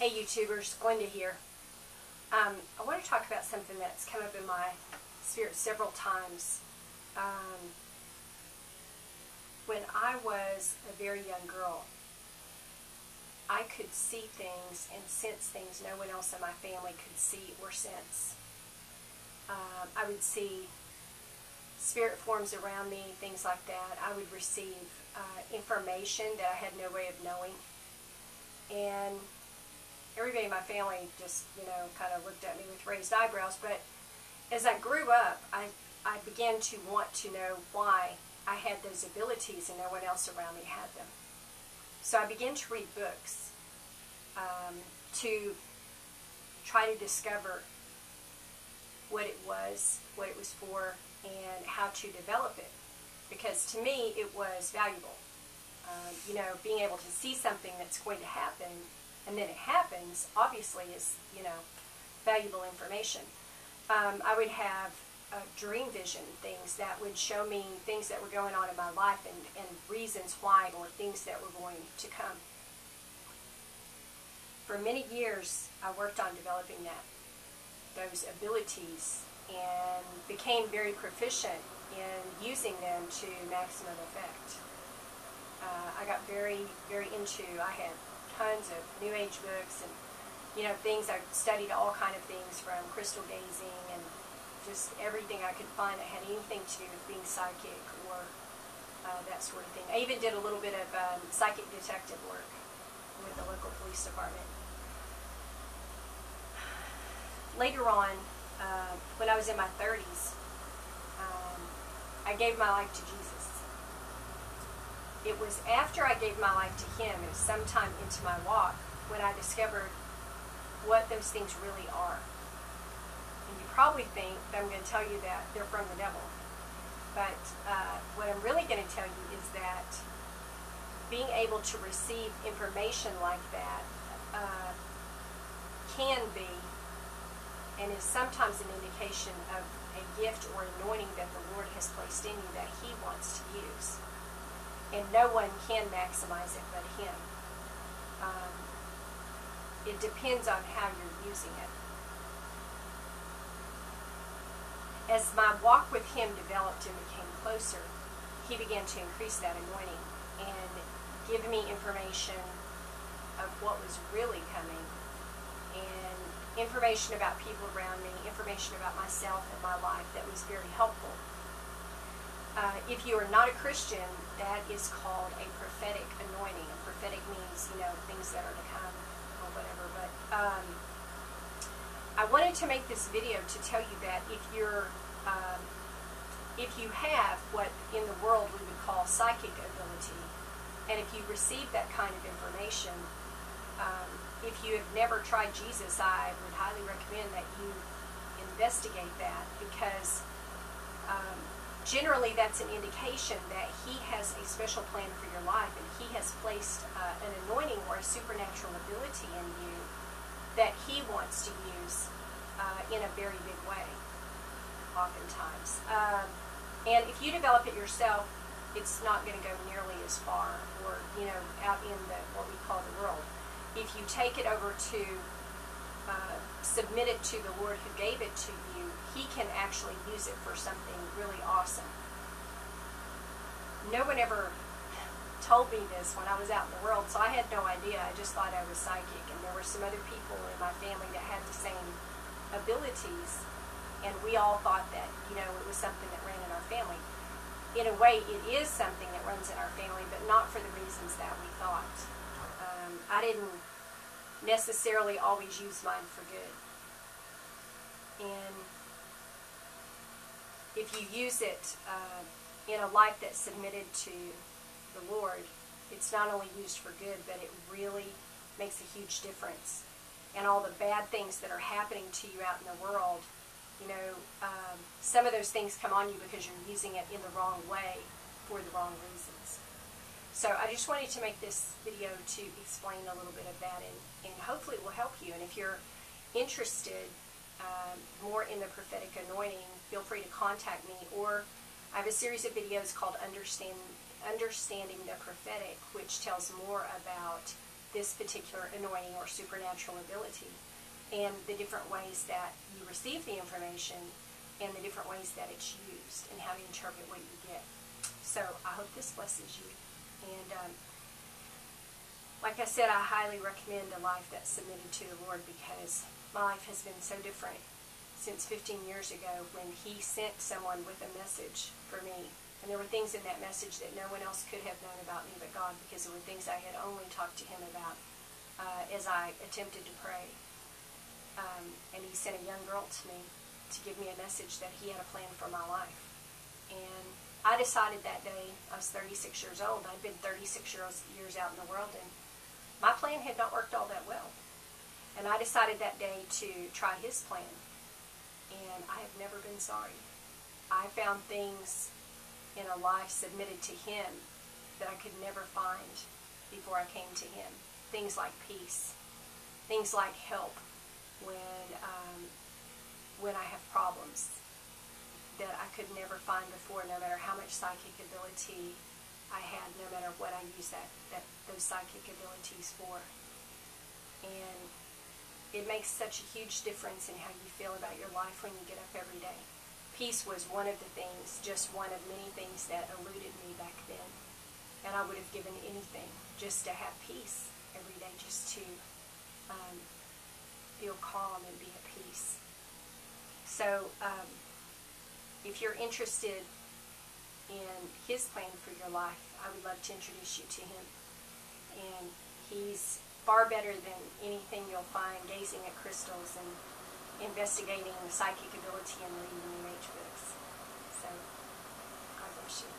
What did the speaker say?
Hey YouTubers, Glenda here. I want to talk about something that's come up in my spirit several times. When I was a very young girl, I could see things and sense things no one else in my family could see or sense. I would see spirit forms around me, things like that. I would receive information that I had no way of knowing. And everybody in my family just, kind of looked at me with raised eyebrows. But as I grew up, I began to want to know why I had those abilities and no one else around me had them. So I began to read books to try to discover what it was for, and how to develop it. Because to me, it was valuable. Being able to see something that's going to happen, and then it happens, obviously is, valuable information. I would have dream vision things that would show me things that were going on in my life and reasons why, or things that were going to come. For many years, I worked on developing those abilities, and became very proficient in using them to maximum effect. I got very, very into, I had tons of New Age books and, things. I studied all kind of things, from crystal gazing and just everything I could find that had anything to do with being psychic or that sort of thing. I even did a little bit of psychic detective work with the local police department. Later on, when I was in my 30s, I gave my life to Jesus. It was after I gave my life to Him, it was sometime into my walk, when I discovered what those things really are. And you probably think that I'm going to tell you that they're from the devil. But what I'm really going to tell you is that being able to receive information like that can be, and is sometimes an indication of a gift or anointing that the Lord has placed in you that He wants to use. And no one can maximize it but Him. It depends on how you're using it. As my walk with Him developed and became closer, He began to increase that anointing and give me information of what was really coming, and information about people around me, information about myself and my life that was very helpful. If you are not a Christian, that is called a prophetic anointing. And prophetic means, things that are to come or whatever. But I wanted to make this video to tell you that if you have what in the world we would call psychic ability, and if you receive that kind of information, if you have never tried Jesus, I would highly recommend that you investigate that, because generally that's an indication that He has a special plan for your life, and He has placed an anointing or a supernatural ability in you that He wants to use in a very big way, oftentimes. And if you develop it yourself, it's not going to go nearly as far, or out in what we call the world. If you take it over to submit it to the Lord who gave it to you, He can actually use it for something really awesome. No one ever told me this when I was out in the world, so I had no idea. I just thought I was psychic, and there were some other people in my family that had the same abilities, and we all thought that, it was something that ran in our family. In a way, it is something that runs in our family, but not for the reasons that we thought. I didn't necessarily always use mine for good. And if you use it in a life that's submitted to the Lord, it's not only used for good, but it really makes a huge difference. And all the bad things that are happening to you out in the world, some of those things come on you because you're using it in the wrong way for the wrong reasons. So I just wanted to make this video to explain a little bit of that, and hopefully it will help you. And if you're interested more in the prophetic anointing, feel free to contact me. Or I have a series of videos called Understanding the Prophetic, which tells more about this particular anointing or supernatural ability, and the different ways that you receive the information and the different ways that it's used and how to interpret what you get. So I hope this blesses you. And like I said, I highly recommend a life that's submitted to the Lord, because my life has been so different since 15 years ago when He sent someone with a message for me. And there were things in that message that no one else could have known about me but God, because there were things I had only talked to Him about as I attempted to pray. And He sent a young girl to me to give me a message that He had a plan for my life. And I decided that day, I was 36 years old, I'd been 36 years out in the world, and my plan had not worked all that well. And I decided that day to try His plan. And I have never been sorry. I found things in a life submitted to Him that I could never find before I came to Him. Things like peace. Things like help when I have problems that I could never find before, no matter how much psychic ability I had, no matter what I used those psychic abilities for. And it makes such a huge difference in how you feel about your life when you get up every day. Peace was one of the things, just one of many things that eluded me back then. And I would have given anything just to have peace every day, just to feel calm and be at peace. So if you're interested in His plan for your life, I would love to introduce you to Him. And He's far better than anything you'll find gazing at crystals and investigating the psychic ability and reading New Age books. So, God bless you.